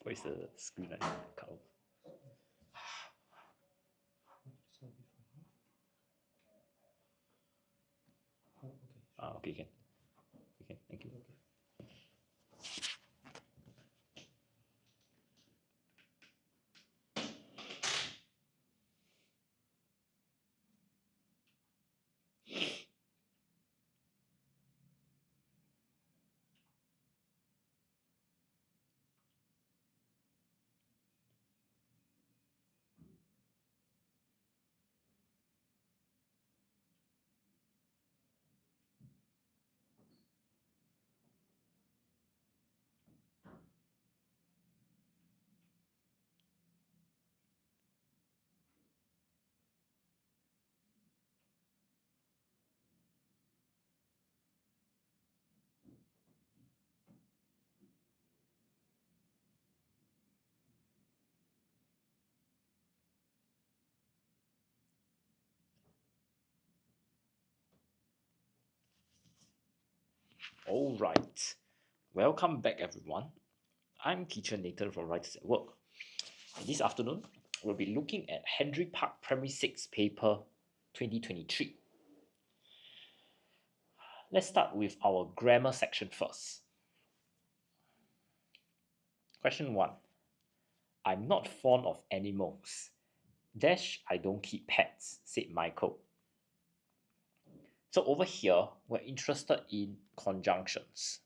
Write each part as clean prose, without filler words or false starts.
what is the screen like? Color? Okay, can. Okay, thank you. All right, welcome back everyone. I'm teacher Nathan from Writers at Work. This afternoon, we'll be looking at Henry Park Primary 6 paper 2023. Let's start with our grammar section first. Question 1. I'm not fond of animals. Dash, I don't keep pets, said Michael. So over here, we're interested in conjunctions.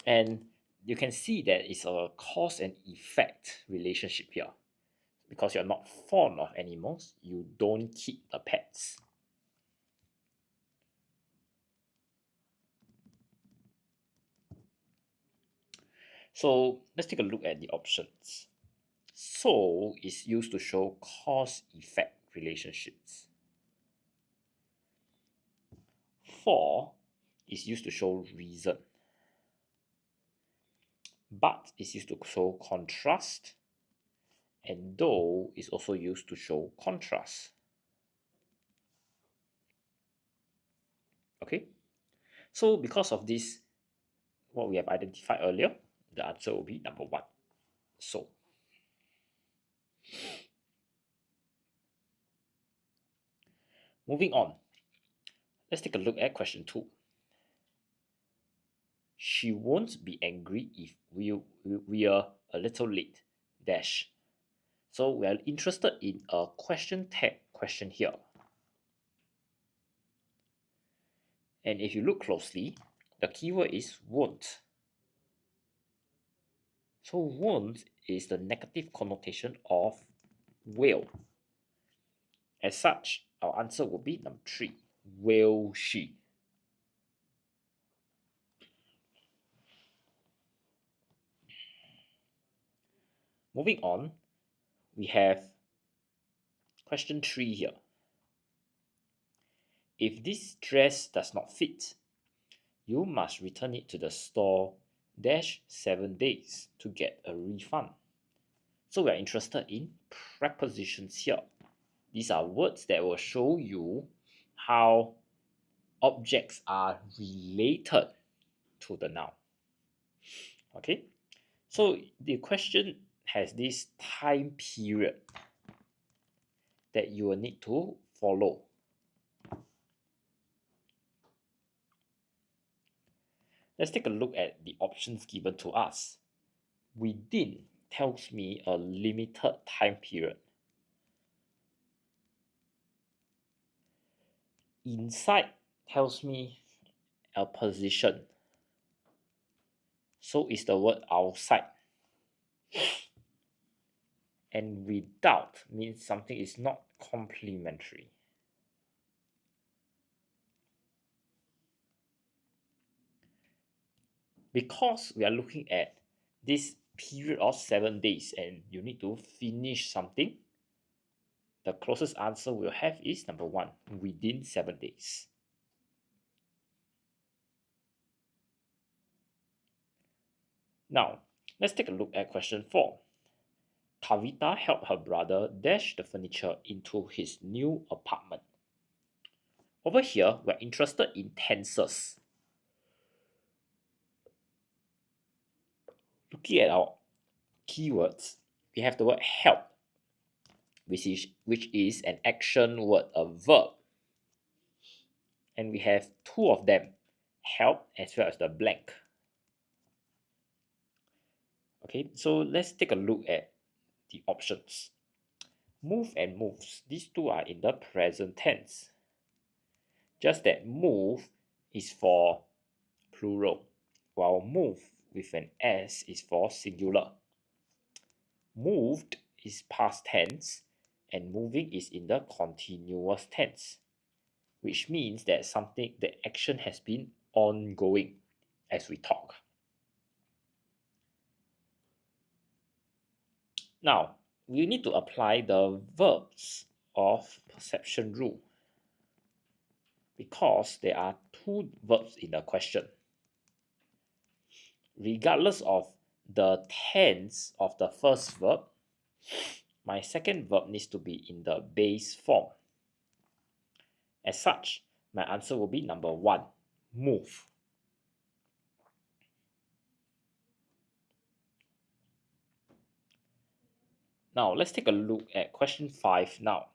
And you can see that it's a cause and effect relationship here. Because you're not fond of animals, you don't keep the pets. So let's take a look at the options. So is used to show cause-effect relationships. For is used to show reason. But is used to show contrast. And though is also used to show contrast. Okay, so because of this, what we have identified earlier, the answer will be number 1. So moving on, let's take a look at question 2. She won't be angry if we are a little late. Dash. So we are interested in a question tag question here. And if you look closely, the keyword is won't. So won't is the negative connotation of will. As such, our answer will be number 3. Will she? Moving on, we have question 3 here. If this dress does not fit, you must return it to the store 7 days to get a refund. So we are interested in prepositions here. These are words that will show you how objects are related to the noun. Okay, so the question has this time period that you will need to follow. Let's take a look at the options given to us. Within tells me a limited time period. Inside tells me a position. So is the word outside. And without means something is not complementary. Because we are looking at this period of 7 days and you need to finish something, the closest answer we'll have is number 1, within 7 days. Now, let's take a look at question 4. Kavita helped her brother dash the furniture into his new apartment. Over here, we're interested in tenses. Looking at our keywords, we have the word help, which is an action word, a verb. And we have two of them, help as well as the blank. Okay, so let's take a look at the options. Move and moves, these two are in the present tense. Just that move is for plural, while move with an S is for singular. Moved is past tense and moving is in the continuous tense, which means that the action has been ongoing as we talk. Now, we need to apply the verbs of perception rule because there are two verbs in the question. Regardless of the tense of the first verb, my second verb needs to be in the base form. As such, my answer will be number 1, move. Now, let's take a look at question 5 now.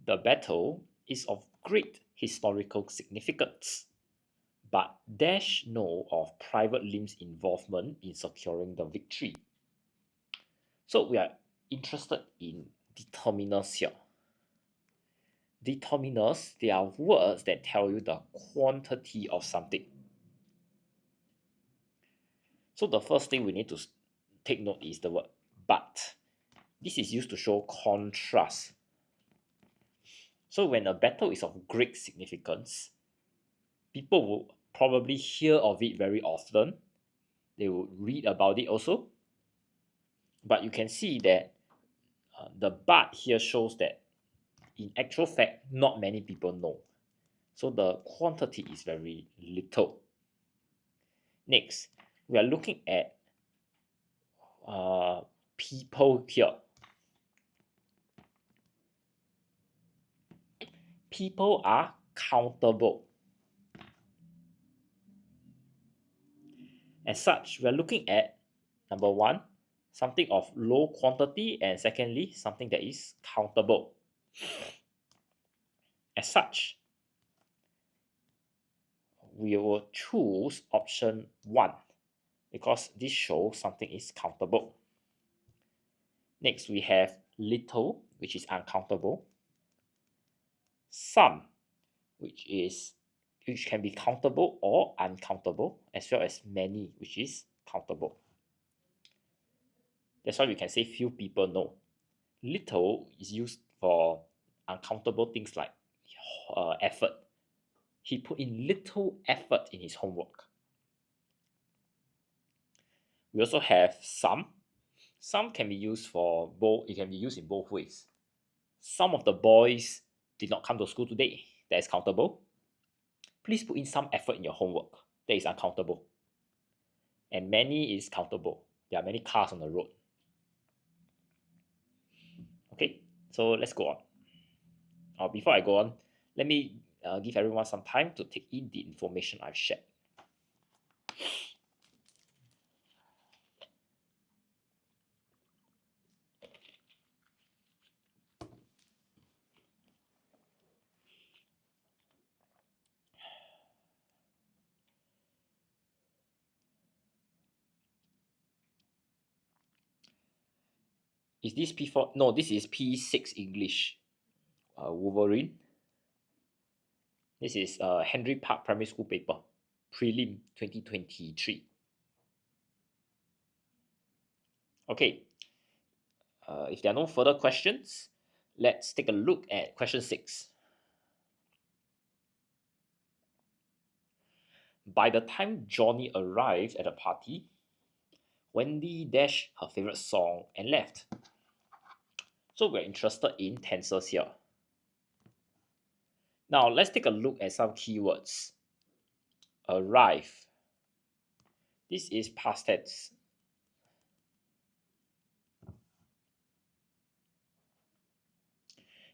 The battle is of great historical significance, but dash know of Private Lim's involvement in securing the victory. So we are interested in determiners here. Determiners, they are words that tell you the quantity of something. So the first thing we need to take note is the word but. This is used to show contrast. So when a battle is of great significance, people will probably hear of it very often. They will read about it also. But you can see that the but here shows that in actual fact, not many people know. So the quantity is very little. Next, we are looking at people here. People are countable. As such, we are looking at number 1, something of low quantity, and secondly, something that is countable. As such, we will choose option 1 because this shows something is countable. Next, we have little, which is uncountable. Some, which can be countable or uncountable, as well as many, which is countable. That's why we can say few people know. Little is used for uncountable things like effort. He put in little effort in his homework. We also have some. Some can be used for both. It can be used in both ways. Some of the boys did not come to school today. That is countable. Please put in some effort in your homework. That is uncountable. And many is countable. There are many cars on the road. Okay, so let's go on. Before I go on, let me give everyone some time to take in the information I've shared. Is this P4? No, this is P6 English. Wolverine. This is Henry Park Primary School paper, Prelim 2023. Okay, if there are no further questions, let's take a look at question 6. By the time Johnny arrived at the party, Wendy dashed her favorite song and left. So we're interested in tenses here. Now let's take a look at some keywords. Arrive. This is past tense.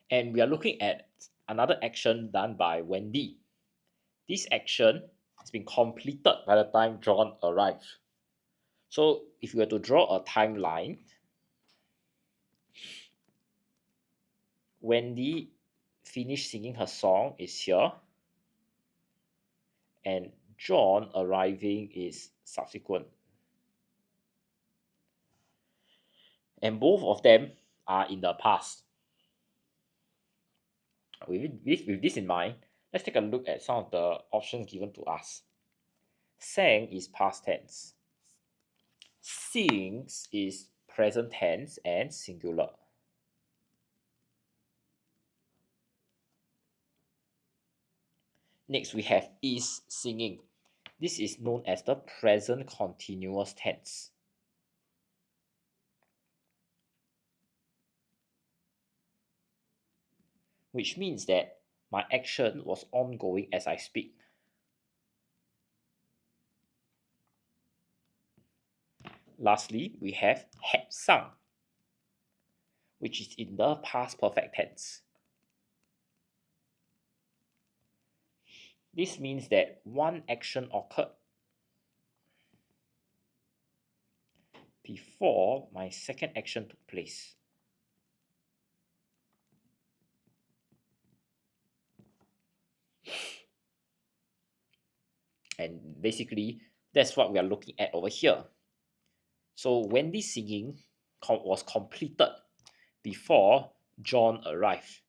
And we are looking at another action done by Wendy. This action has been completed by the time John arrived. So if you were to draw a timeline, Wendy finished singing her song is here, and John arriving is subsequent. And both of them are in the past. With this in mind, let's take a look at some of the options given to us. Sang is past tense. Sings is present tense and singular. Next, we have is singing. This is known as the present continuous tense. Which means that my action was ongoing as I speak. Lastly, we have had sung, which is in the past perfect tense. This means that one action occurred before my second action took place. And basically, that's what we are looking at over here. So Wendy's singing was completed before John arrived,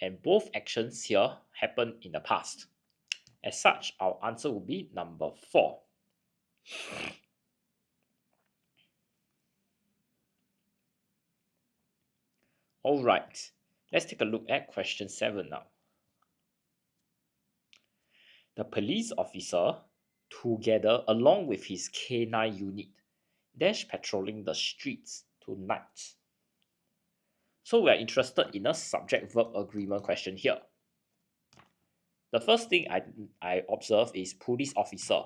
and both actions here happened in the past. As such, our answer will be number 4. Alright, let's take a look at question 7 now. The police officer, together along with his K9 unit, dash patrolling the streets tonight. So we are interested in a subject-verb agreement question here. The first thing I observe is police officer.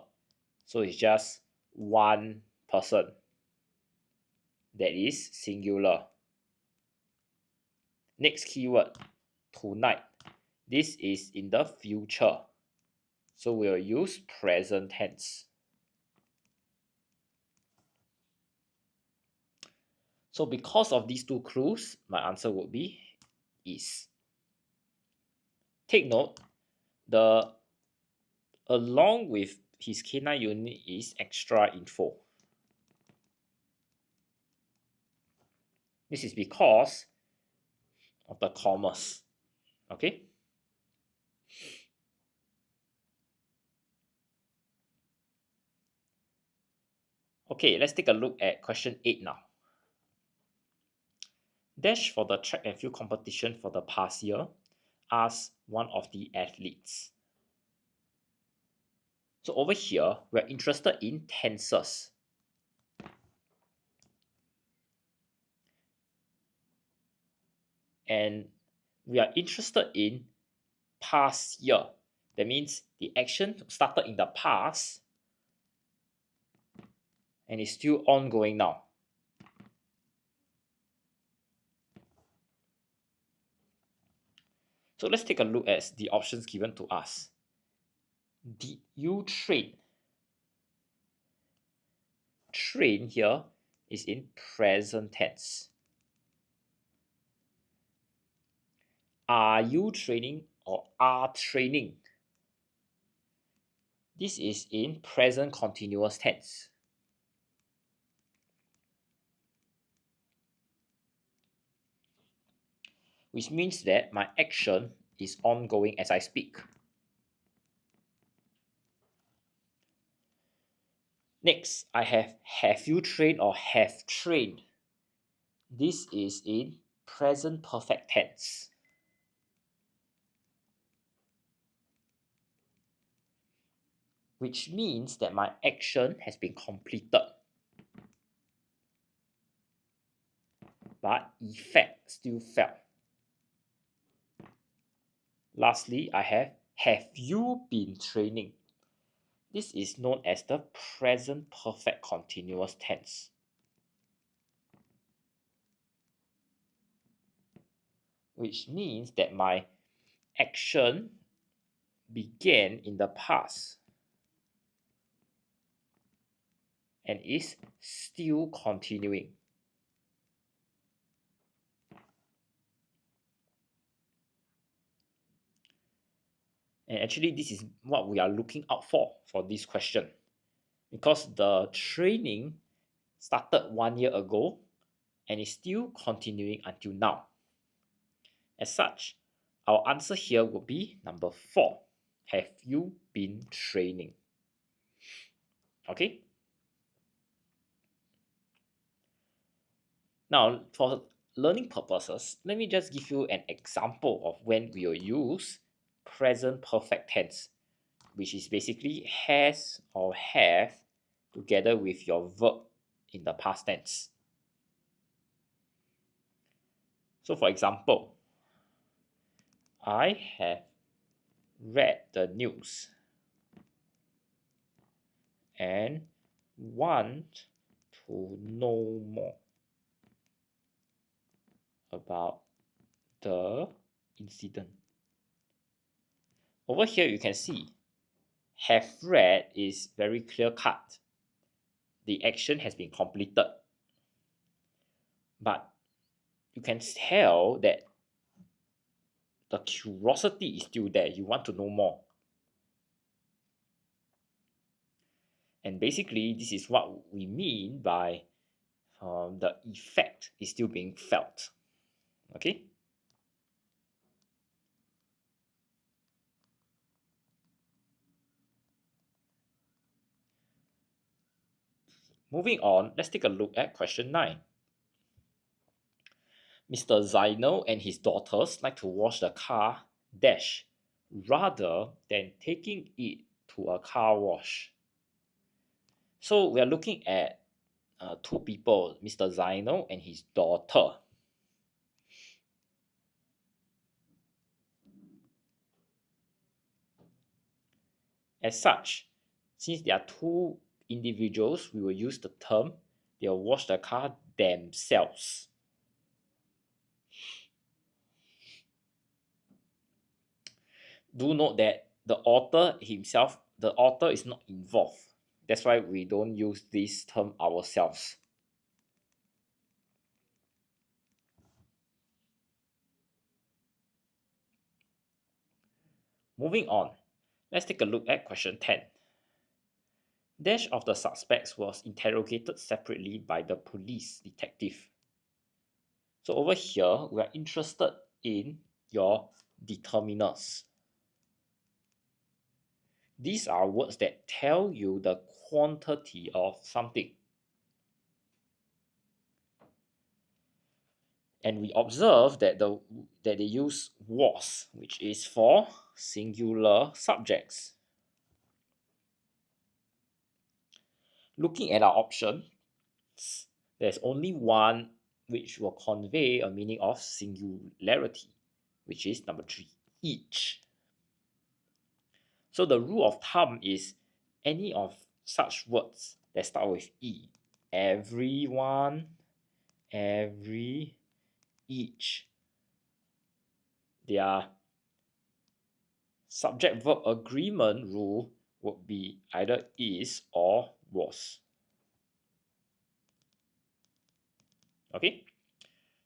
So it's just one person. That is singular. Next keyword, tonight. This is in the future. So we'll use present tense. So because of these two clues, my answer would be is. Take note, the along with his K9 unit is extra info. This is because of the commas. Okay. Okay, let's take a look at question 8 now. Dash for the track and field competition for the past year. Ask one of the athletes. So over here, we're interested in tenses. And we are interested in past year. That means the action started in the past and is still ongoing now. So let's take a look at the options given to us. Did you train? Train here is in present tense. Are you training or are training? This is in present continuous tense. Which means that my action is ongoing as I speak. Next, I have you trained or have trained. This is in present perfect tense. Which means that my action has been completed. But effect still felt. Lastly, I have you been training? This is known as the present perfect continuous tense. Which means that my action began in the past. and is still continuing. And actually, this is what we are looking out for this question, because the training started 1 year ago and is still continuing until now. As such, our answer here would be number 4. Have you been training? Okay. Now, for learning purposes, let me just give you an example of when we will use present perfect tense, which is basically has or have together with your verb in the past tense. So, for example, I have read the news and want to know more about the incident. Over here, you can see have read is very clear cut. The action has been completed. But you can tell that the curiosity is still there. You want to know more. And basically, this is what we mean by the effect is still being felt. Okay? Moving on, let's take a look at question 9. Mr. Zainal and his daughters like to wash the car dash rather than taking it to a car wash. So we are looking at two people, Mr. Zainal and his daughter. As such, since there are two individuals, we will use the term they'll wash the car themselves. Do note that the author is not involved. That's why we don't use this term ourselves. Moving on, let's take a look at question 10. Dash of the suspects was interrogated separately by the police detective. So over here, we are interested in your determiners. These are words that tell you the quantity of something. And we observe that they use was, which is for singular subjects. Looking at our options, there's only one which will convey a meaning of singularity, which is number 3, each. So the rule of thumb is any of such words that start with E, everyone, every, each, their subject verb agreement rule would be either is or was. Okay,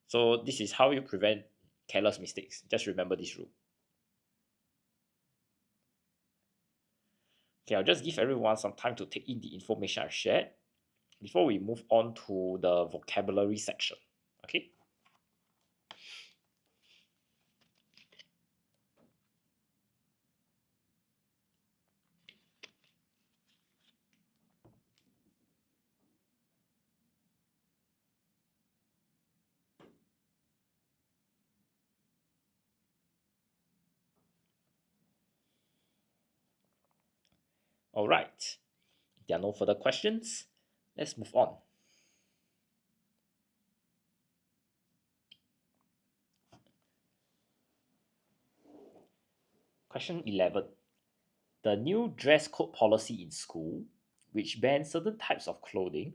so this is how you prevent careless mistakes. Just remember this rule. Okay, I'll just give everyone some time to take in the information I've shared before we move on to the vocabulary section. Okay. All right. If there are no further questions, let's move on. Question 11. The new dress code policy in school, which banned certain types of clothing,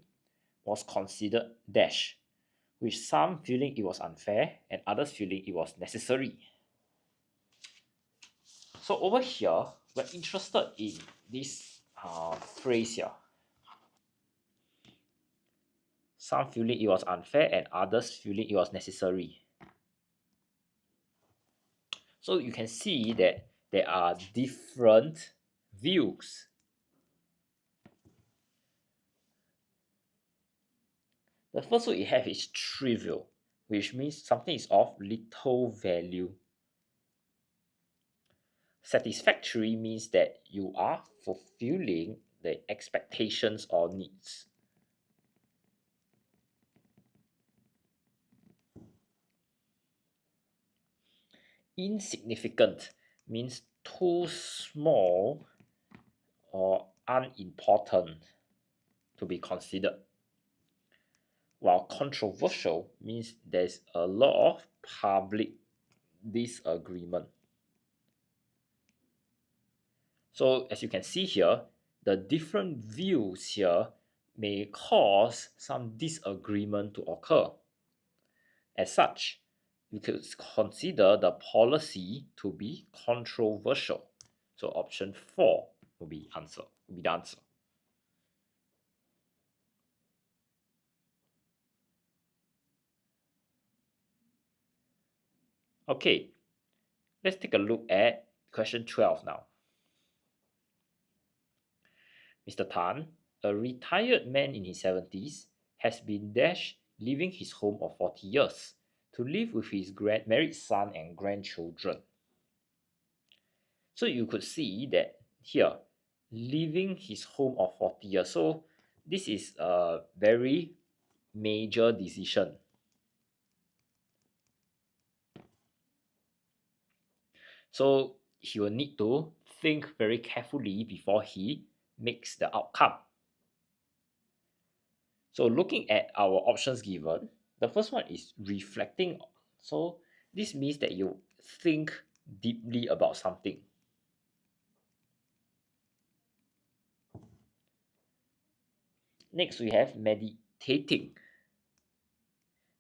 was considered dash, with some feeling it was unfair and others feeling it was necessary. So over here, we're interested in this phrase here. some feeling it was unfair and others feeling it was necessary. So you can see that there are different views. The first one you have is trivial, which means something is of little value. Satisfactory means that you are fulfilling the expectations or needs. Insignificant means too small or unimportant to be considered. While controversial means there's a lot of public disagreement. So as you can see here, the different views here may cause some disagreement to occur. As such, you could consider the policy to be controversial. So option 4 will be the answer. Okay, let's take a look at question 12 now. Mr. Tan, a retired man in his 70s, has been leaving his home of 40 years to live with his married son and grandchildren. So you could see that here, leaving his home of 40 years. So this is a very major decision. So he will need to think very carefully before he makes the outcome. So looking at our options given, the first one is reflecting. So this means that you think deeply about something. Next, we have meditating,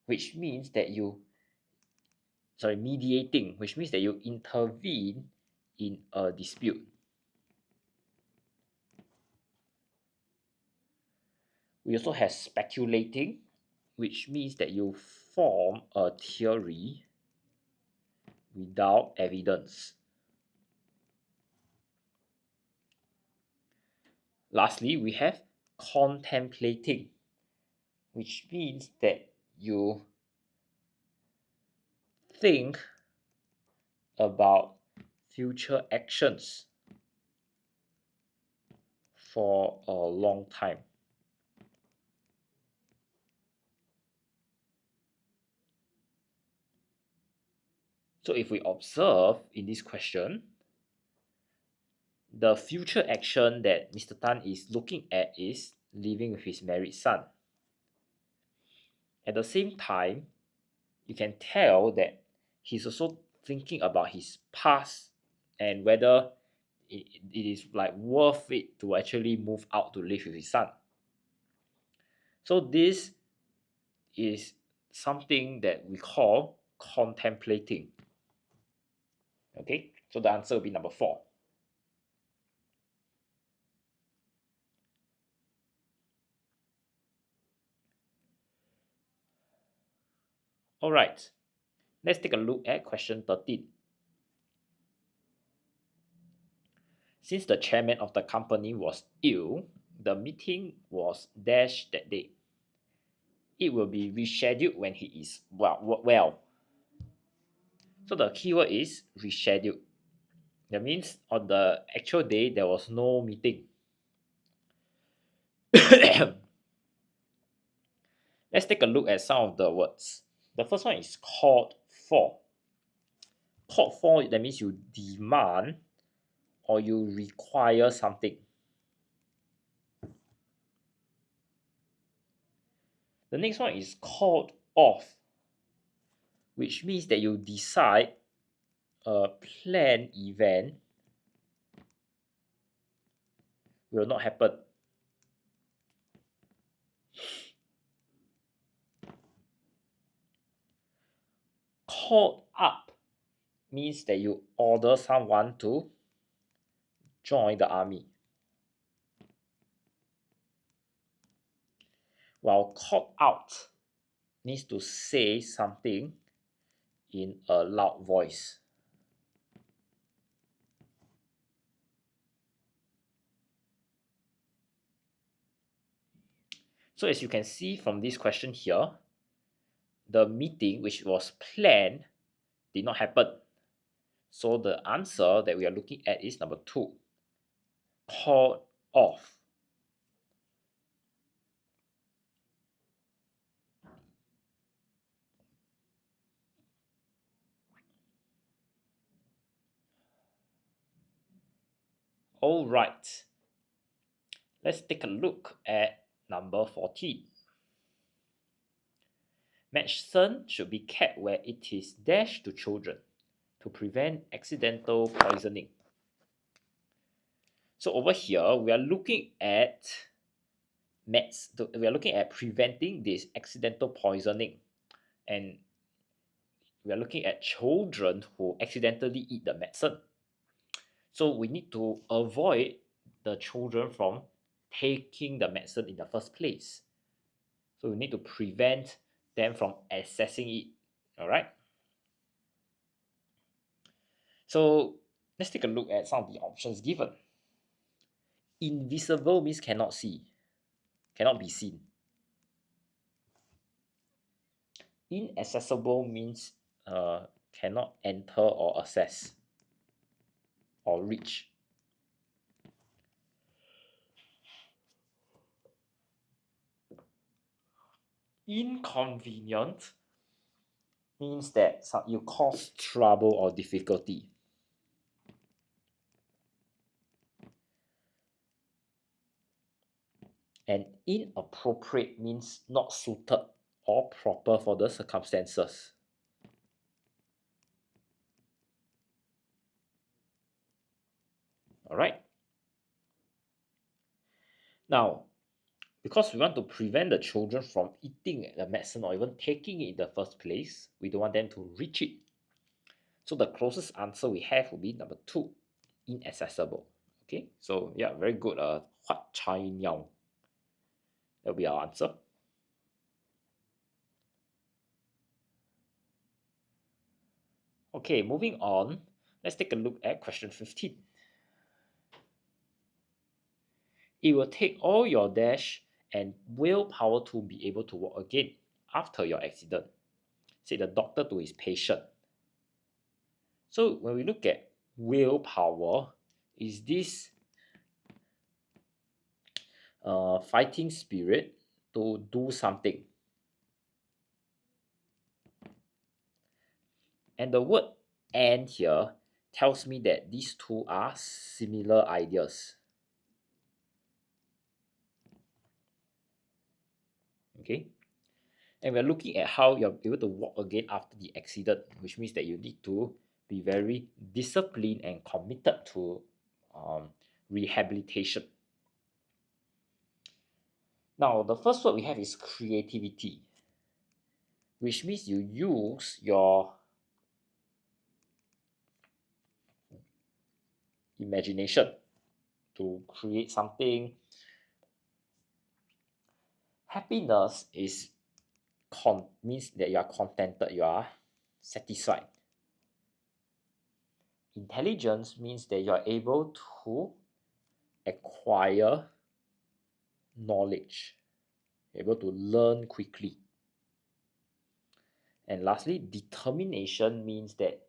which means that mediating, which means that you intervene in a dispute. We also have speculating, which means that you form a theory without evidence. Lastly, we have contemplating, which means that you think about future actions for a long time. So if we observe in this question, the future action that Mr. Tan is looking at is living with his married son. At the same time, you can tell that he's also thinking about his past and whether it is like worth it to actually move out to live with his son. So this is something that we call contemplating. Okay, so the answer will be number 4. All right, let's take a look at question 13. Since the chairman of the company was ill, the meeting was dashed that day. It will be rescheduled when he is well. So the keyword is rescheduled. That means on the actual day, there was no meeting. Let's take a look at some of the words. The first one is called for. Called for, that means you demand or you require something. The next one is called off, which means that you decide a planned event will not happen. Called up means that you order someone to join the army. while called out needs to say something in a loud voice. So as you can see from this question here, the meeting which was planned did not happen. So the answer that we are looking at is number 2, called off. All right, let's take a look at number 14. Medicine should be kept where it is dashed to children to prevent accidental poisoning. So over here, we are looking at preventing this accidental poisoning, and we are looking at children who accidentally eat the medicine. So we need to avoid the children from taking the medicine in the first place. So we need to prevent them from accessing it. All right. So let's take a look at some of the options given. Invisible means cannot see, cannot be seen. Inaccessible means cannot enter or access or reach. Inconvenient means that you cause trouble or difficulty. And inappropriate means not suited or proper for the circumstances. All right. Now, because we want to prevent the children from eating the medicine or even taking it in the first place, we don't want them to reach it. So the closest answer we have will be number 2, inaccessible. Okay, so yeah, very good. Hwa Chong. That'll be our answer. Okay, moving on. Let's take a look at question 15. It will take all your dash and willpower to be able to walk again after your accident, said the doctor to his patient. So when we look at willpower, is this fighting spirit to do something? And the word and here tells me that these two are similar ideas. Okay, and we're looking at how you're able to walk again after the accident, which means that you need to be very disciplined and committed to rehabilitation. Now, the first word we have is creativity, which means you use your imagination to create something. Happiness means that you are contented, you are satisfied. Intelligence means that you are able to acquire knowledge, able to learn quickly. And lastly, determination means that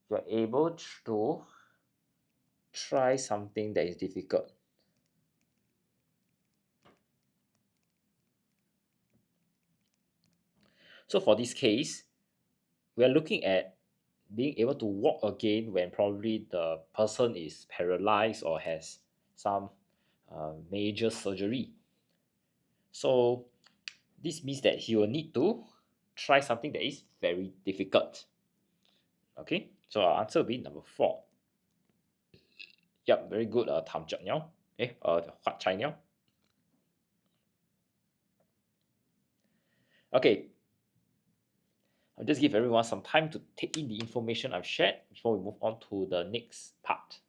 you're able to try something that is difficult. So for this case, we are looking at being able to walk again when probably the person is paralyzed or has some major surgery. So this means that he will need to try something that is very difficult. Okay, so our answer will be number 4. Yep, very good. Tham Chak Niao. Hwa Chai Niao. Okay, I'll just give everyone some time to take in the information I've shared before we move on to the next part.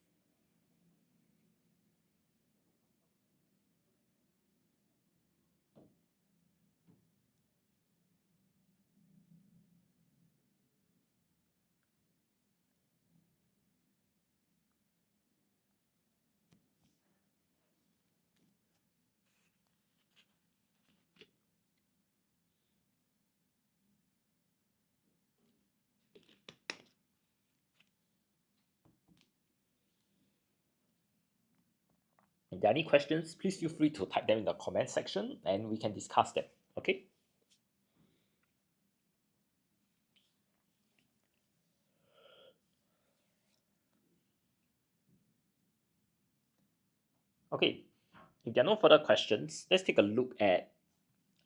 If there are any questions, please feel free to type them in the comment section and we can discuss them. Okay? Okay, if there are no further questions, let's take a look at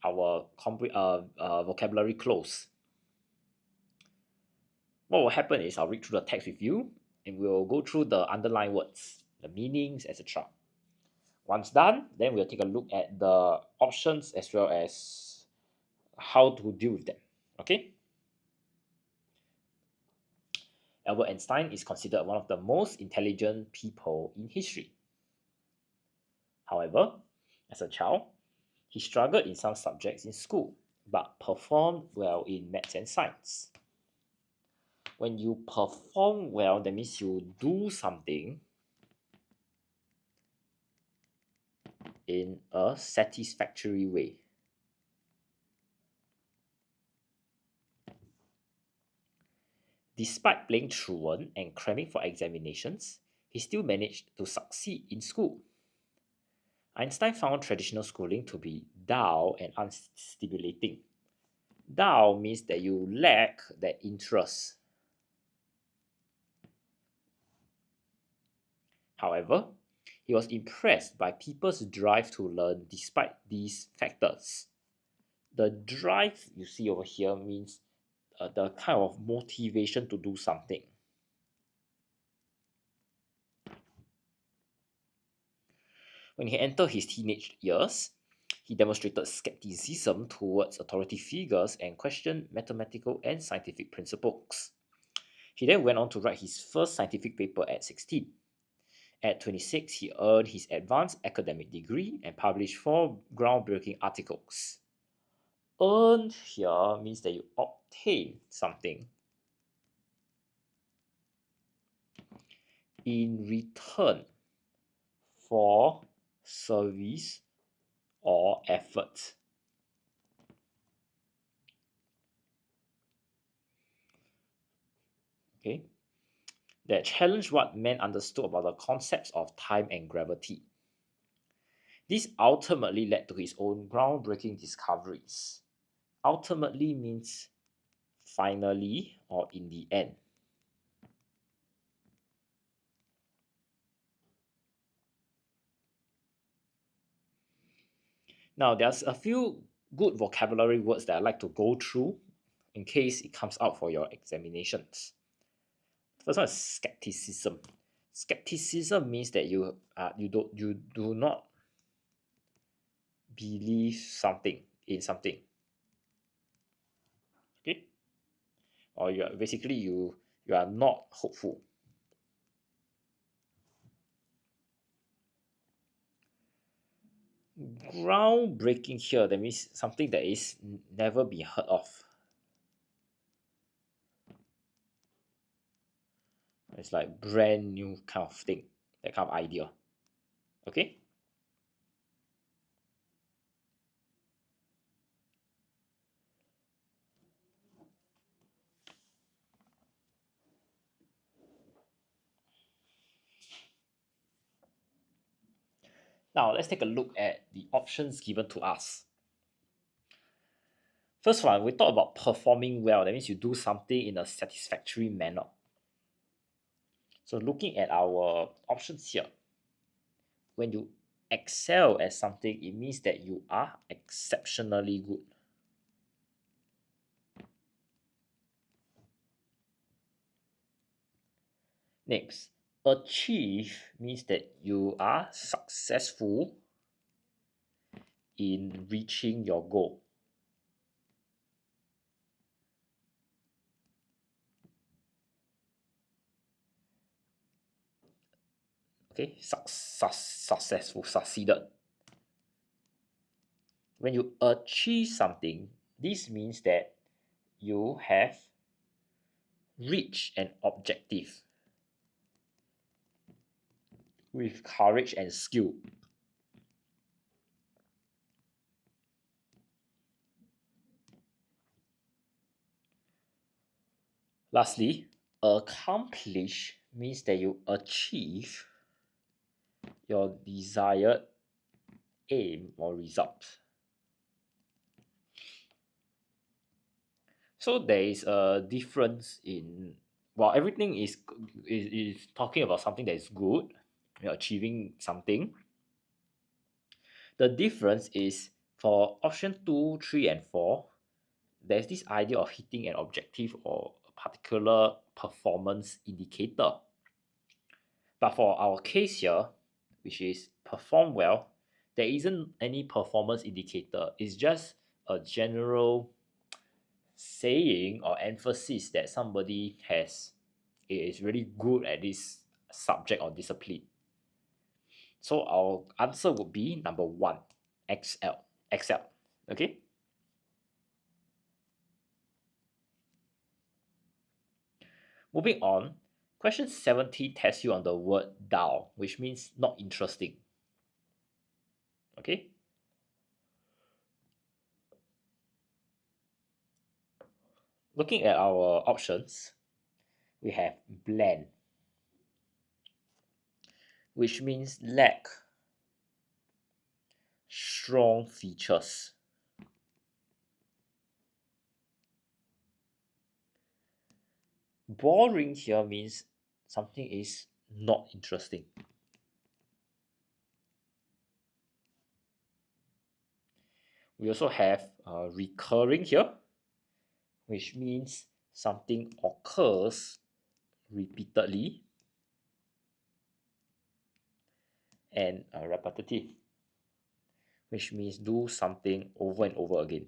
our vocabulary close. What will happen is I'll read through the text with you and we'll go through the underlined words, the meanings, etc. Once done, then we'll take a look at the options as well as how to deal with them. Okay? Albert Einstein is considered one of the most intelligent people in history. However, as a child, he struggled in some subjects in school, but performed well in maths and science. When you perform well, that means you do something in a satisfactory way. Despite playing truant and cramming for examinations, he still managed to succeed in school. Einstein found traditional schooling to be dull and unstimulating. Dull means that you lack that interest. However, he was impressed by people's drive to learn despite these factors. The drive you see over here means the kind of motivation to do something. When he entered his teenage years, he demonstrated skepticism towards authority figures and questioned mathematical and scientific principles. He then went on to write his first scientific paper at 16. At 26, he earned his advanced academic degree and published 4 groundbreaking articles. Earn here means that you obtain something in return for service or effort. Okay, that challenged what men understood about the concepts of time and gravity. This ultimately led to his own groundbreaking discoveries. Ultimately means finally or in the end. Now, there's a few good vocabulary words that I like to go through in case it comes out for your examinations. First one is skepticism. Skepticism means that you do not believe something in something. Okay? Or you are basically you are not hopeful. Groundbreaking here, that means something that is never been heard of. It's like brand new kind of thing, that kind of idea. Okay? Now let's take a look at the options given to us. First one, we talk about performing well. That means you do something in a satisfactory manner. So looking at our options here, when you excel at something, it means that you are exceptionally good. Next, achieve means that you are successful in reaching your goal. Okay, successful, succeeded. When you achieve something, this means that you have reached an objective with courage and skill. Lastly, accomplish means that you achieve your desired aim or result. So there is a difference in, well, everything is talking about something that is good, you're achieving something. The difference is for option 2, 3, and 4, there's this idea of hitting an objective or a particular performance indicator. But for our case here, which is perform well, there isn't any performance indicator. It's just a general saying or emphasis that somebody is really good at this subject or discipline. So our answer would be number 1, excel. Excel. Okay. Moving on, question 70 tests you on the word dull, which means not interesting. Okay. Looking at our options, we have bland, which means lack strong features. Boring here means something is not interesting. We also have recurring here, which means something occurs repeatedly, and repetitive, which means do something over and over again.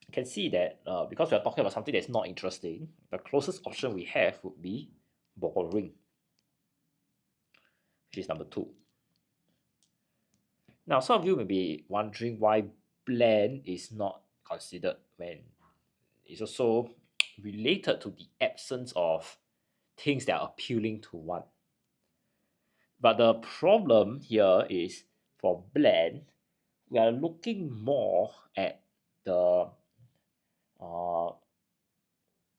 You can see that because we are talking about something that's not interesting, the closest option we have would be boring, which is number 2. Now, some of you may be wondering why bland is not considered when it's also related to the absence of things that are appealing to one. But the problem here is for bland, we are looking more at the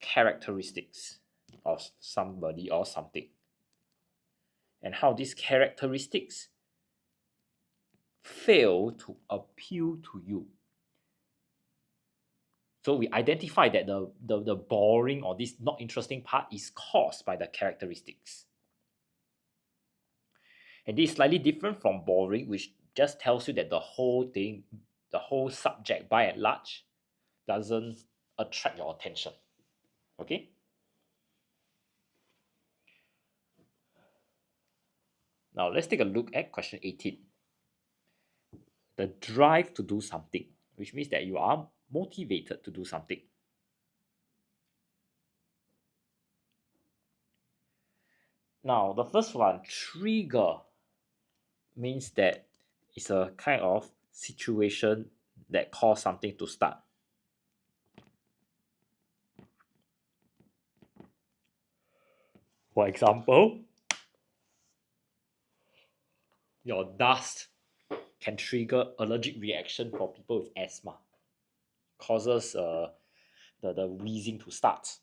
characteristics of somebody or something, and how these characteristics fail to appeal to you. So we identify that the boring or this not interesting part is caused by the characteristics. And this is slightly different from boring, which just tells you that the whole thing, the whole subject by and large, doesn't attract your attention. Okay? Now let's take a look at question 18. The drive to do something, which means that you are motivated to do something. Now, the first one, trigger, means that it's a kind of situation that cause something to start. For example, your dust can trigger allergic reaction for people with asthma, causes the wheezing to start.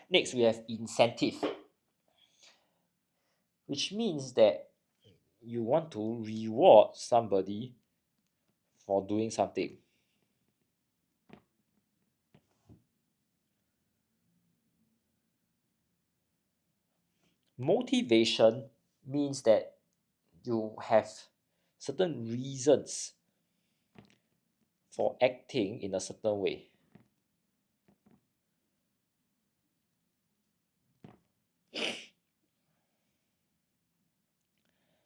Next, we have incentive, which means that you want to reward somebody for doing something. Motivation means that you have certain reasons for acting in a certain way.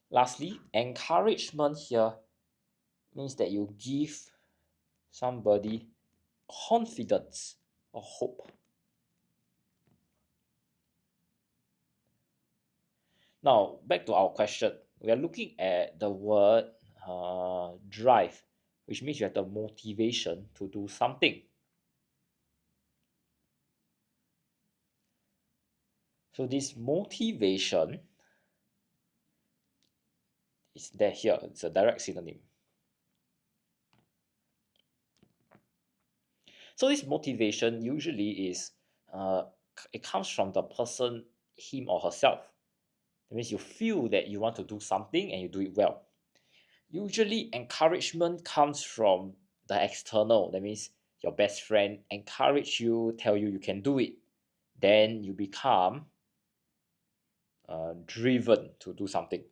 Lastly, encouragement here means that you give somebody confidence or hope. Now, back to our question. We are looking at the word drive, which means you have the motivation to do something. So this motivation is there here. It's a direct synonym. So this motivation usually is it comes from the person, him or herself. That means you feel that you want to do something and you do it well. Usually encouragement comes from the external. That means your best friend encourage you, tell you you can do it. Then you become driven to do something.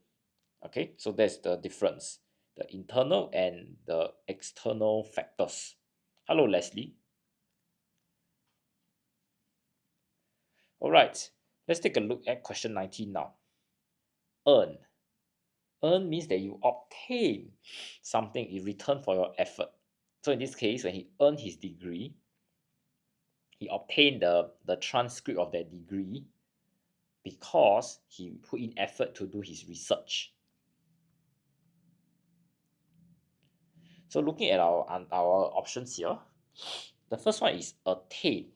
Okay, so that's the difference, the internal and the external factors. Hello, Leslie. All right, let's take a look at question 19 now. Earn. Earn means that you obtain something in return for your effort. So in this case, when he earned his degree, he obtained the transcript of that degree because he put in effort to do his research. So looking at our options here, the first one is attain,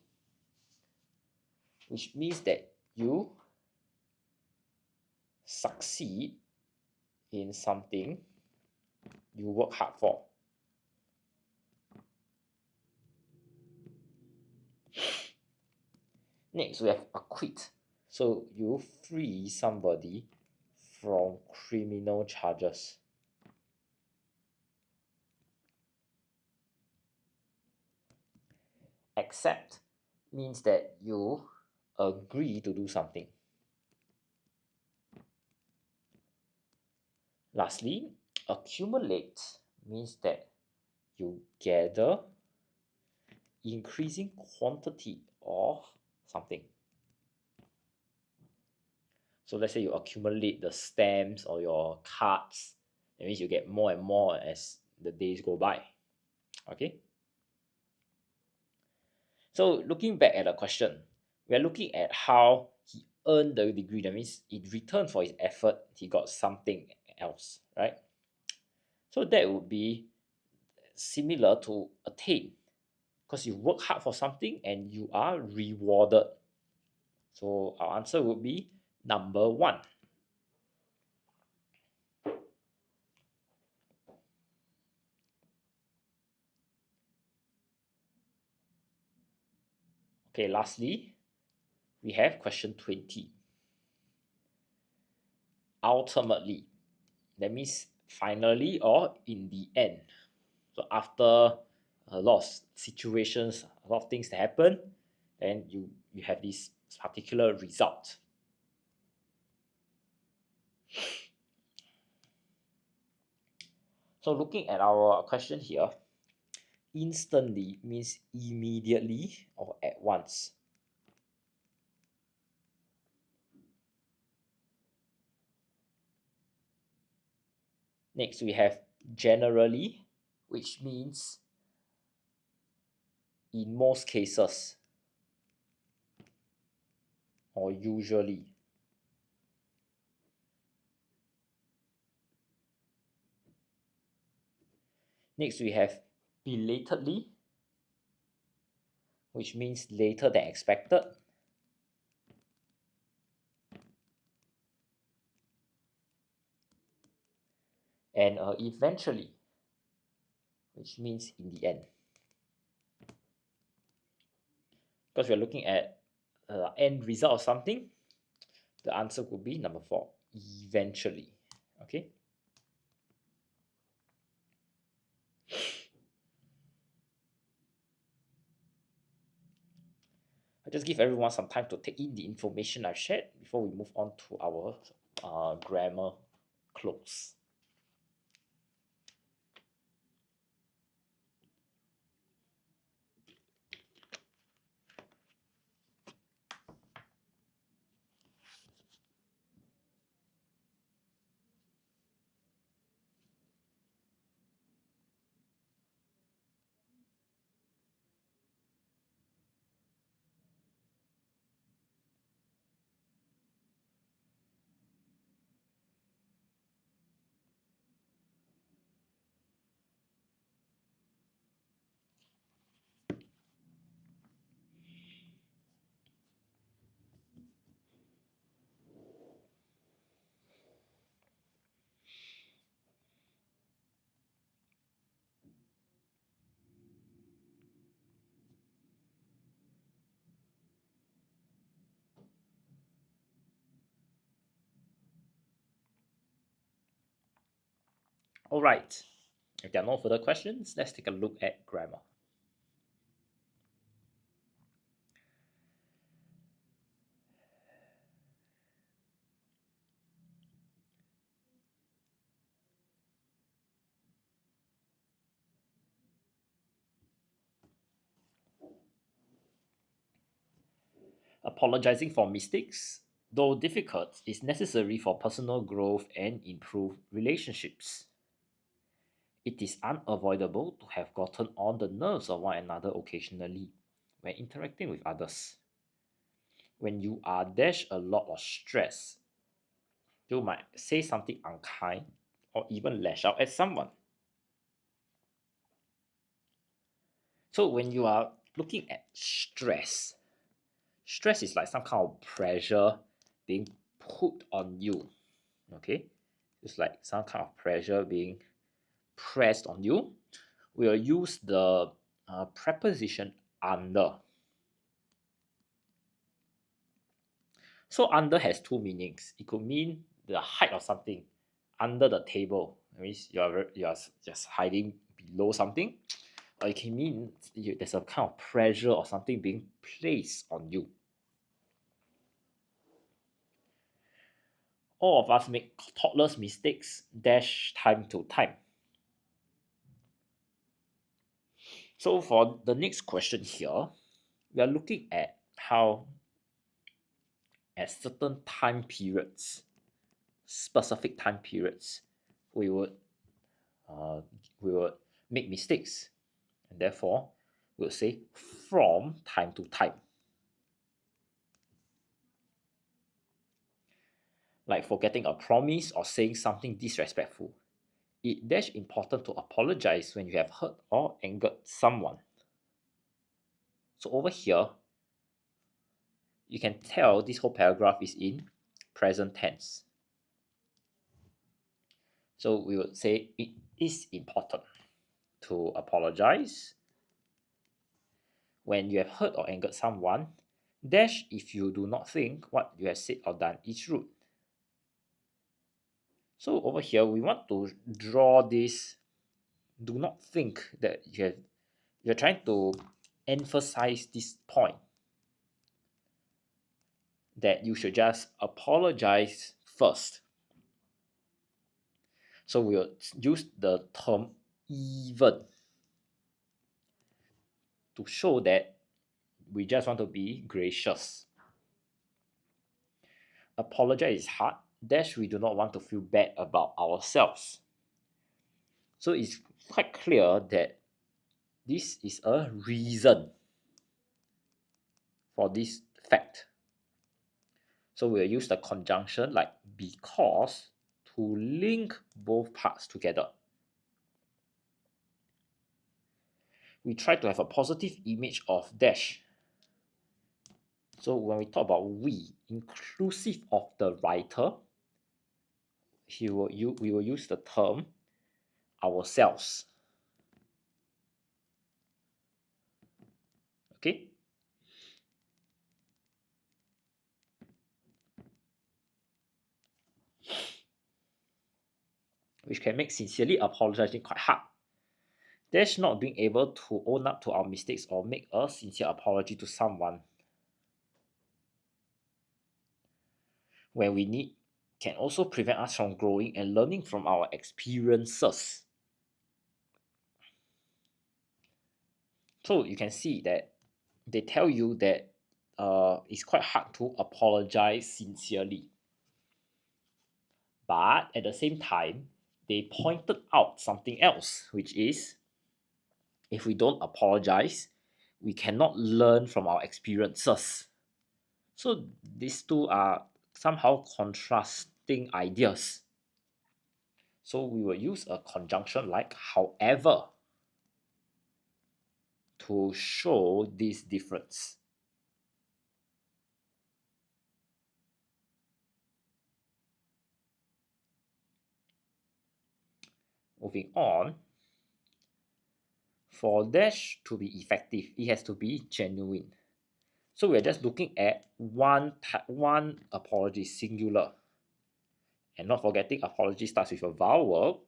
which means that you succeed in something you work hard for. Next, we have acquit. So you free somebody from criminal charges. Accept means that you agree to do something. Lastly, accumulate means that you gather increasing quantity of something. So let's say you accumulate the stamps or your cards. That means you get more and more as the days go by. Okay. So looking back at the question, we are looking at how he earned the degree. That means in return for his effort, he got something else, right? So that would be similar to attain, because you work hard for something and you are rewarded. So our answer would be number 1. Okay, lastly, we have question 20. Ultimately, that means finally or in the end. So after a lot of situations, a lot of things that happen, then you have this particular result. So looking at our question here, instantly means immediately or at once. Next, we have generally, which means in most cases or usually. Next, we have belatedly, which means later than expected. And eventually, which means in the end. Because we're looking at end result of something, the answer could be number 4, eventually. Okay. I just give everyone some time to take in the information I've shared before we move on to our grammar close. All right. If there are no further questions, let's take a look at grammar. Apologizing for mistakes, though difficult, is necessary for personal growth and improved relationships. It is unavoidable to have gotten on the nerves of one another occasionally when interacting with others. When you are dash a lot of stress, you might say something unkind or even lash out at someone. So when you are looking at stress, stress is like some kind of pressure being put on you. Okay, it's like some kind of pressure being pressed on you. We'll use the preposition under. So under has two meanings. It could mean the height of something under the table. That means you're just hiding below something. Or it can mean there's a kind of pressure or something being placed on you. All of us make thoughtless mistakes dash time to time. So for the next question here, we are looking at how at certain time periods, specific time periods, we would uh, we would make mistakes, and therefore we would say from time to time. Like forgetting a promise or saying something disrespectful. It dash important to apologize when you have hurt or angered someone. So over here, you can tell this whole paragraph is in present tense. So we would say it is important to apologize when you have hurt or angered someone. Dash if you do not think what you have said or done is rude. So over here, we want to draw this. Do not think that you're trying to emphasize this point that you should just apologize first. So we'll use the term even to show that we just want to be gracious. Apologize is hard, dash we do not want to feel bad about ourselves. So it's quite clear that this is a reason for this fact. So we'll use the conjunction like because to link both parts together. We try to have a positive image of dash. So when we talk about we, inclusive of the writer, we will use the term ourselves. Okay? Which can make sincerely apologizing quite hard. Dash not being able to own up to our mistakes or make a sincere apology to someone when we need can also prevent us from growing and learning from our experiences. So you can see that they tell you that it's quite hard to apologize sincerely. But at the same time, they pointed out something else, which is if we don't apologize, we cannot learn from our experiences. So these two are somehow contrasting ideas. So we will use a conjunction like however to show this difference. Moving on, for dash to be effective, it has to be genuine. So we're just looking at one apology, singular. And not forgetting apology starts with a vowel.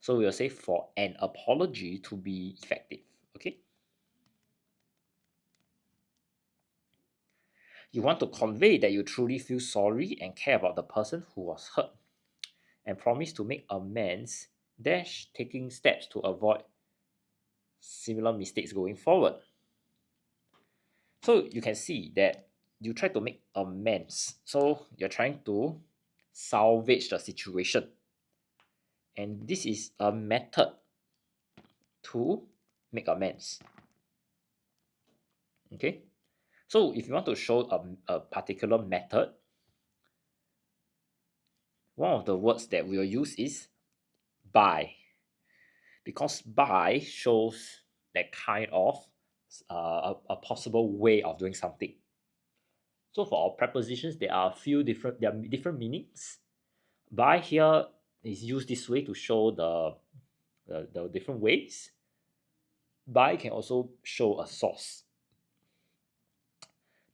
So we'll say for an apology to be effective. Okay. You want to convey that you truly feel sorry and care about the person who was hurt, and promise to make amends, dash taking steps to avoid similar mistakes going forward. So you can see that you try to make amends. So you're trying to salvage the situation. And this is a method to make amends. Okay. So if you want to show a particular method, one of the words that we'll use is by, because by shows that kind of a possible way of doing something. So for our prepositions, there are different meanings. By here is used this way to show the different ways. By can also show a source.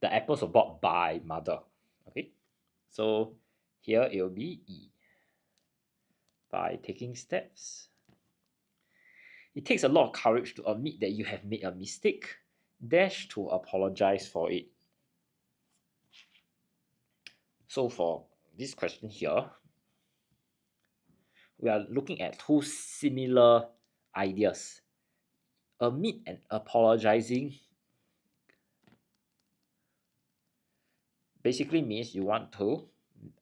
The apples were bought by mother. Okay, so here it will be E. By taking steps. It takes a lot of courage to admit that you have made a mistake, dash to apologize for it. So for this question here, we are looking at two similar ideas. Admit and apologizing basically means you want to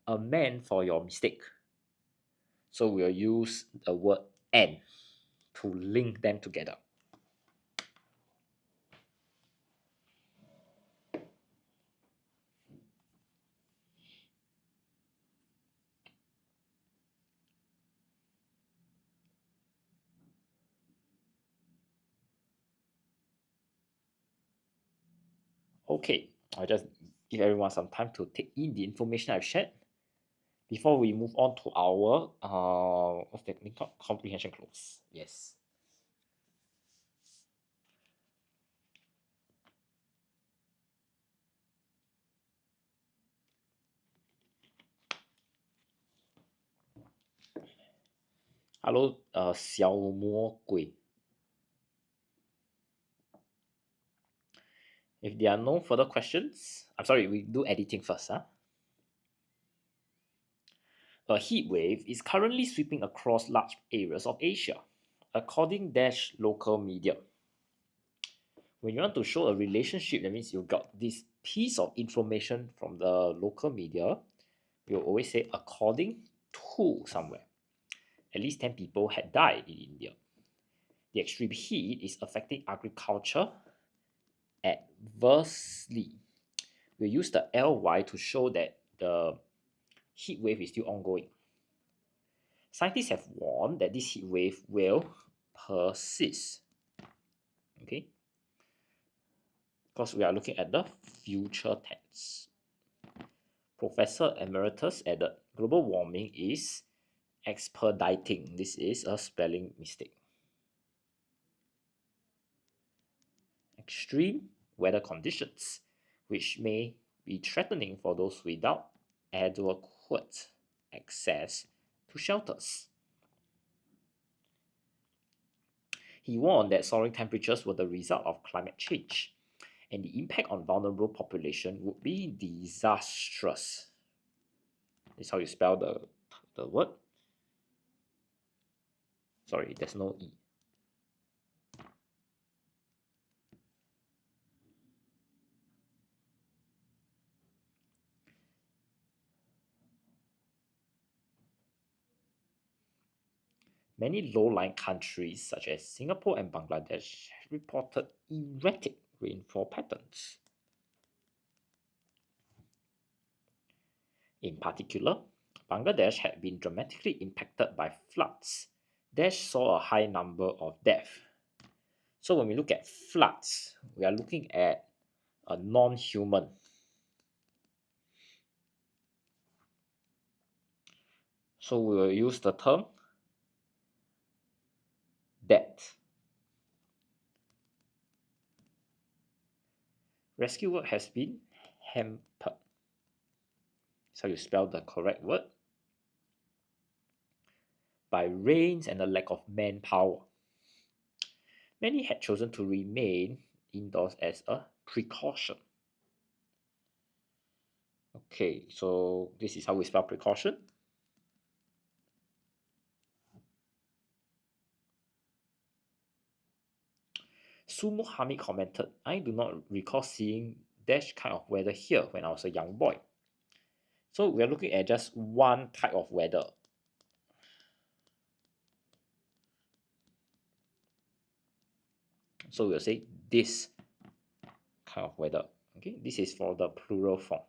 amend for your mistake. So we'll use the word and to link them together. Okay, I'll just give everyone some time to take in the information I've shared before we move on to our what's that thing called? Comprehension close. Yes. Hello, 小魔鬼. If there are no further questions, I'm sorry, we do editing first. A heat wave is currently sweeping across large areas of Asia, according dash local media. When you want to show a relationship, that means you got this piece of information from the local media. We'll always say according to somewhere. At least 10 people had died in India. The extreme heat is affecting agriculture adversely. We use the ly to show that the heat wave is still ongoing. Scientists have warned that this heat wave will persist. Okay, because we are looking at the future tense. Professor Emeritus added, global warming is expediting. This is a spelling mistake. Extreme weather conditions, which may be threatening for those without adequate access to shelters. He warned that soaring temperatures were the result of climate change, and the impact on vulnerable population would be disastrous. This is how you spell the word. Sorry, there's no E. Many low-lying countries, such as Singapore and Bangladesh, have reported erratic rainfall patterns. In particular, Bangladesh had been dramatically impacted by floods that saw a high number of deaths. So when we look at floods, we are looking at a non-human. So we will use the term death. Rescue work has been hampered. So you spell the correct word. by rains and a lack of manpower. Many had chosen to remain indoors as a precaution. Okay, so this is how we spell precaution. Sumo Hamid commented, I do not recall seeing dash kind of weather here when I was a young boy. So we're looking at just one type of weather. So we'll say this kind of weather. Okay, this is for the plural form.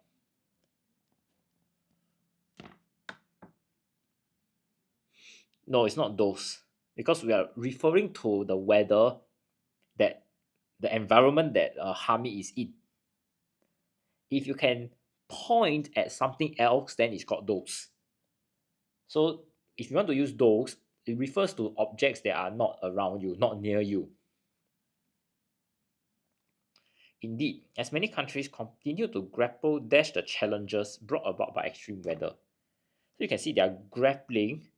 No, it's not those, because we are referring to the weather, that the environment that Hamid is in. If you can point at something else, then it's called those. So if you want to use those, it refers to objects that are not around you, not near you. Indeed, as many countries continue to grapple dash the challenges brought about by extreme weather. So you can see they are grappling.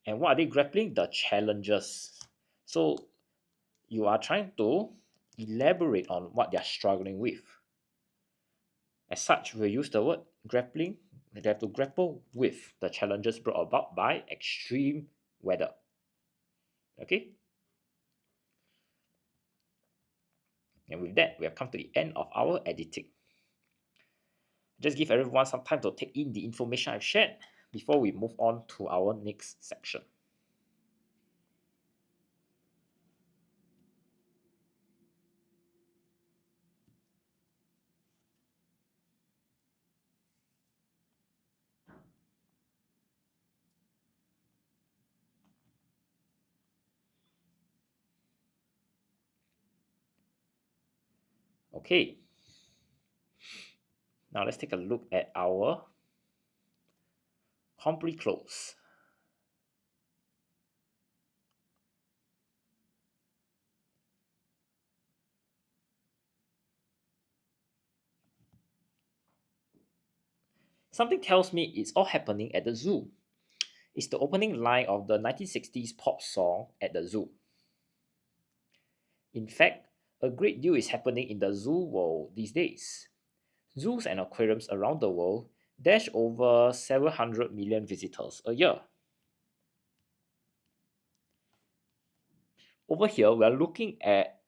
And what are they grappling? The challenges. So you are trying to elaborate on what they are struggling with. As such, we'll use the word grappling. They have to grapple with the challenges brought about by extreme weather. Okay? And with that, we have come to the end of our editing. Just give everyone some time to take in the information I've shared before we move on to our next section. Okay. Now let's take a look at our complete close. Something tells me it's all happening at the zoo. It's the opening line of the 1960s pop song At the Zoo. In fact, a great deal is happening in the zoo world these days. Zoos and aquariums around the world dash over 700 million visitors a year. Over here, we are looking at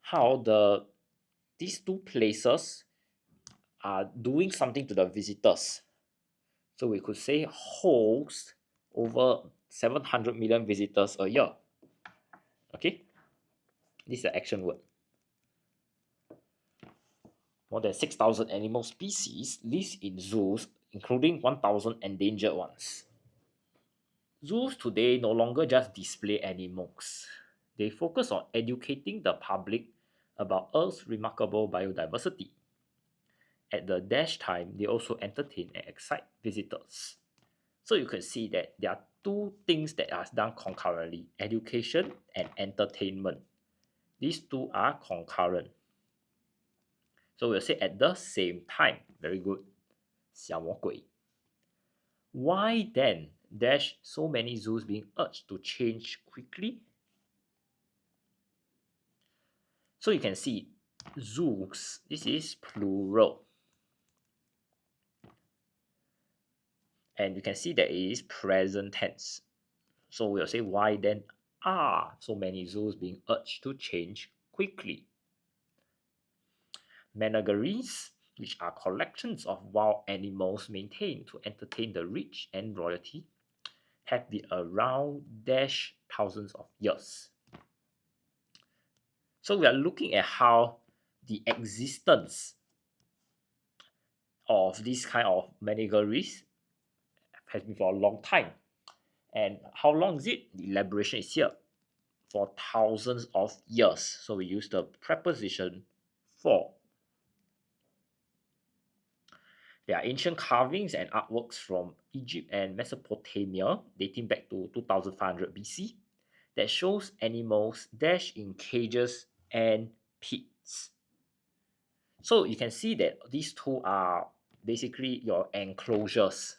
how these two places are doing something to the visitors. So we could say host over 700 million visitors a year. Okay, this is the action word. More than 6,000 animal species live in zoos, including 1,000 endangered ones. Zoos today no longer just display animals. They focus on educating the public about Earth's remarkable biodiversity. At the dash time, they also entertain and excite visitors. So you can see that there are two things that are done concurrently: education and entertainment. These two are concurrent. So we'll say at the same time. Very good. 小魔鬼. Why then dash so many zoos being urged to change quickly? So you can see zoos, this is plural. And you can see that it is present tense. So we'll say why then are so many zoos being urged to change quickly? Menageries, which are collections of wild animals maintained to entertain the rich and royalty, have been around dash thousands of years. So we are looking at how the existence of this kind of menageries has been for a long time. And how long is it? The elaboration is here. For thousands of years. So we use the preposition for. There are ancient carvings and artworks from Egypt and Mesopotamia dating back to 2500 BC that shows animals dash in cages and pits. So you can see that these two are basically your enclosures,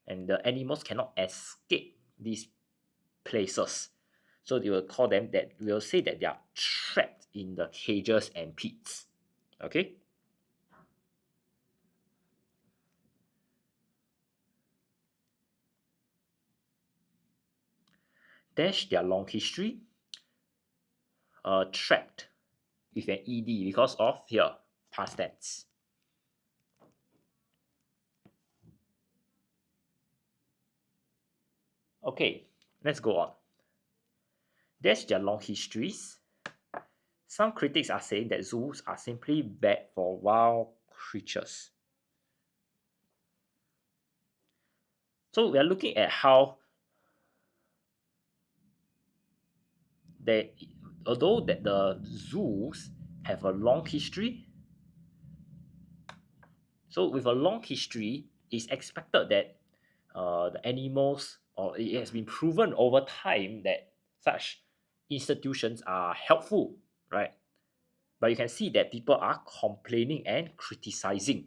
and the animals cannot escape these places. So they will call them that, we'll say that they are trapped in the cages and pits. Okay. Dash their long history, trapped with an ed because of here past tense. Okay, let's go on. Dash their long histories. Some critics are saying that zoos are simply bad for wild creatures. So we are looking at how they, although that the zoos have a long history, so with a long history, it's expected that the animals, or it has been proven over time that such institutions are helpful, right? But you can see that people are complaining and criticizing.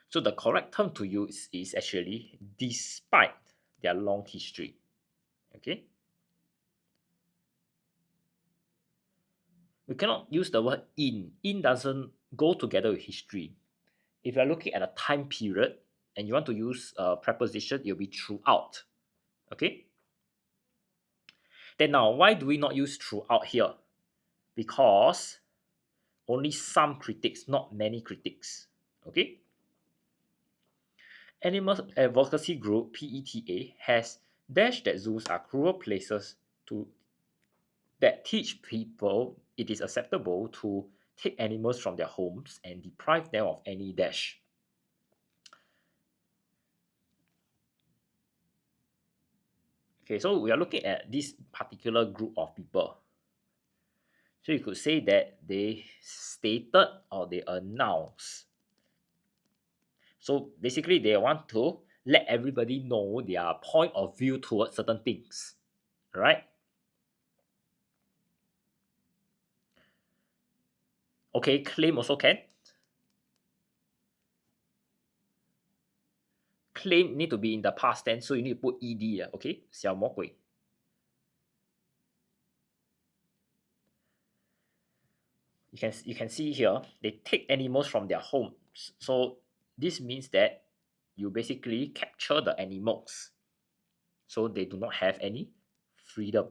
So the correct term to use is actually despite their long history. Okay. We cannot use the word in. In doesn't go together with history. If you're looking at a time period and you want to use a preposition, it'll be throughout. Okay. Then now, why do we not use throughout here? Because only some critics, not many critics. Okay. Animal Advocacy Group PETA has dashed that zoos are cruel places to that teach people it is acceptable to take animals from their homes and deprive them of any dash. Okay, so we are looking at this particular group of people. So you could say that they stated or they announced. So basically, they want to let everybody know their point of view towards certain things, right? Okay, claim also can. Claim need to be in the past tense, so you need to put ed. Okay, 小魔鬼. You can see here they take animals from their homes. So this means that you basically capture the animals, so they do not have any freedom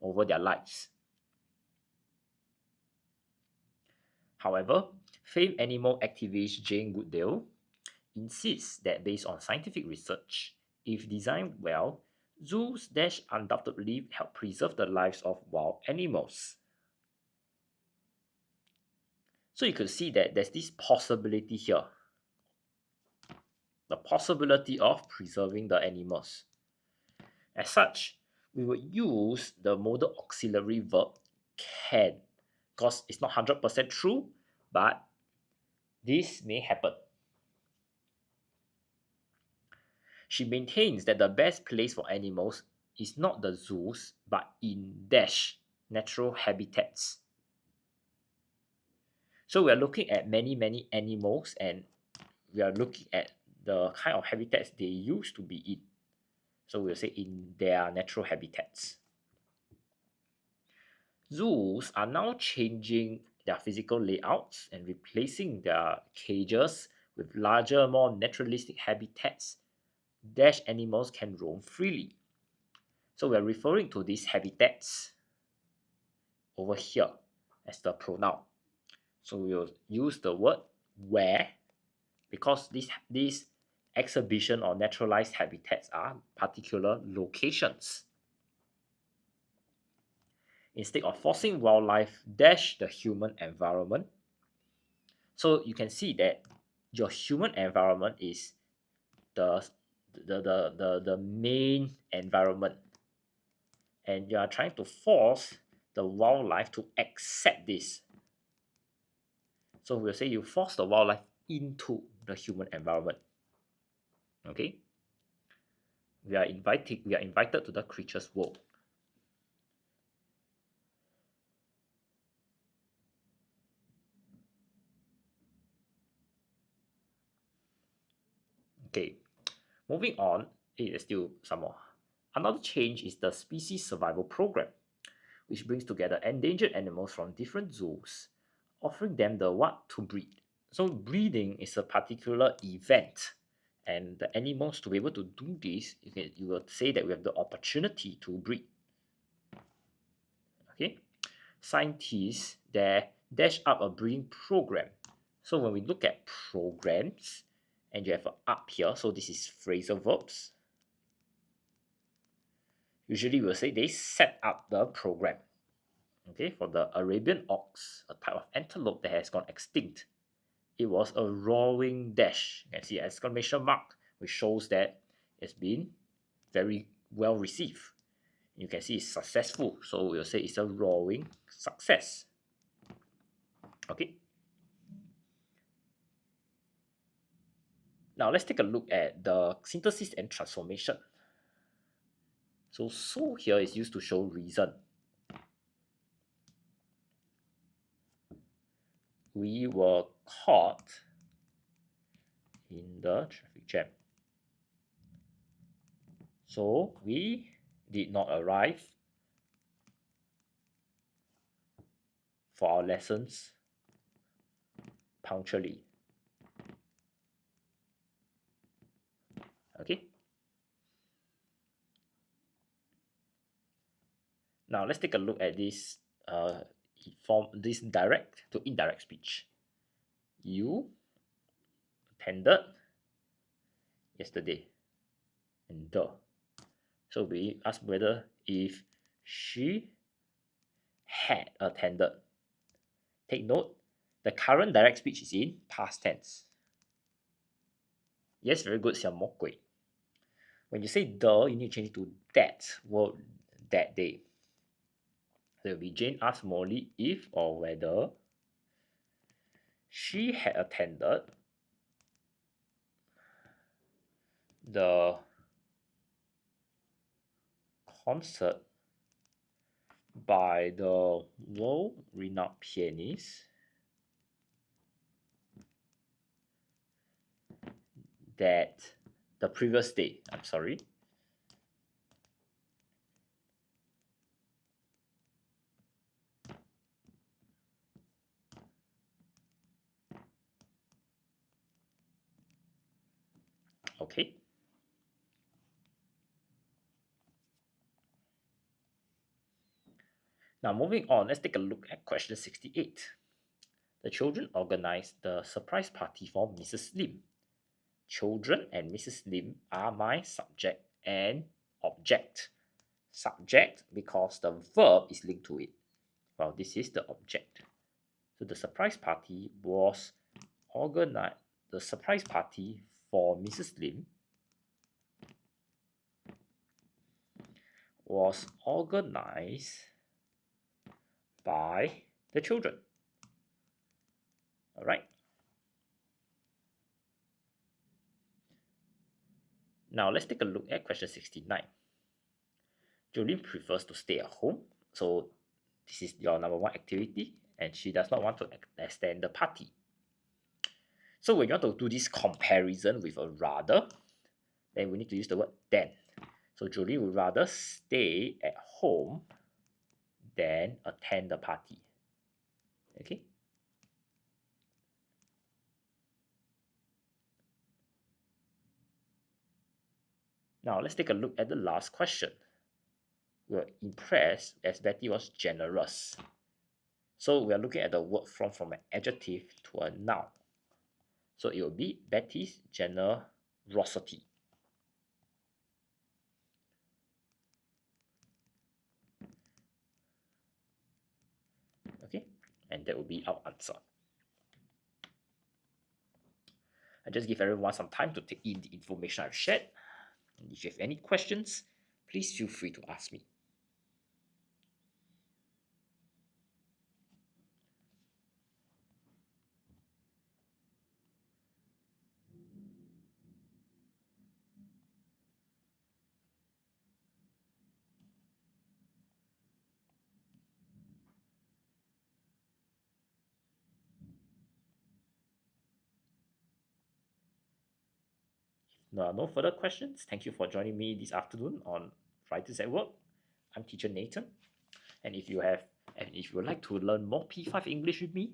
over their lives. However, famed animal activist Jane Goodale insists that based on scientific research, if designed well, zoos dash undoubtedly help preserve the lives of wild animals. So you could see that there's this possibility here. The possibility of preserving the animals. As such, we would use the modal auxiliary verb can, because it's not 100% true, but this may happen. She maintains that the best place for animals is not the zoos, but in dash natural habitats. So we are looking at many animals, and we are looking at the kind of habitats they used to be in. So we'll say in their natural habitats. Zoos are now changing their physical layouts and replacing their cages with larger, more naturalistic habitats. Dash animals can roam freely. So we're referring to these habitats over here as the pronoun. So we'll use the word where, because these exhibition or naturalized habitats are particular locations. Instead of forcing wildlife dash the human environment. So you can see that your human environment is the main environment, and you are trying to force the wildlife to accept this. So we'll say you force the wildlife into the human environment. Okay, we are invited to the creature's world. Moving on, there's still some more. Another change is the species survival program, which brings together endangered animals from different zoos, offering them the what to breed. So breeding is a particular event, and the animals to be able to do this, you will say that we have the opportunity to breed. Okay, scientists there dash up a breeding program. So when we look at programs, and you have a up here, so this is phrasal verbs. Usually we'll say they set up the program. Okay, for the Arabian ox, a type of antelope that has gone extinct, it was a roaring dash. You can see exclamation mark, which shows that it's been very well received. You can see it's successful, so we'll say it's a roaring success. Okay. Now let's take a look at the synthesis and transformation. So here is used to show reason. We were caught in the traffic jam. So we did not arrive for our lessons punctually. Okay. Now let's take a look at this this direct to indirect speech. You attended yesterday, and so we ask whether if she had attended. Take note, the current direct speech is in past tense. Yes, very good, 小魔鬼. When you say the, you need to change it to that word, that day. So it will be Jane asked Molly if or whether she had attended the concert by the world-renowned pianist that the previous day. I'm sorry. Okay. Now moving on, let's take a look at question 68. The children organized the surprise party for Mrs. Lim. Children and Mrs. Lim are my subject and object. Subject because the verb is linked to it. Well, this is the object. So the surprise party was organized. The surprise party for Mrs. Lim was organized by the children. All right. Now let's take a look at question 69. Jolene prefers to stay at home. So this is your number one activity, and she does not want to extend the party. So when you want to do this comparison with a rather, then we need to use the word than. So Jolene would rather stay at home than attend the party. Okay. Now let's take a look at the last question. We were impressed as Betty was generous. So we are looking at the word from an adjective to a noun. So it will be Betty's generosity. Okay, and that will be our answer. I just give everyone some time to take in the information I've shared. And if you have any questions, please feel free to ask me. No further questions. Thank you for joining me this afternoon on Writers at Work. I'm teacher Nathan. And if you would like to learn more P5 English with me,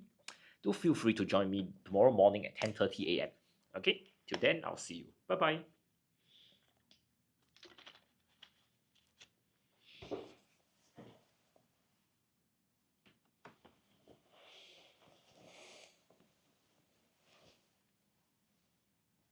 do feel free to join me tomorrow morning at 10:30 a.m. Okay? Till then, I'll see you. Bye-bye.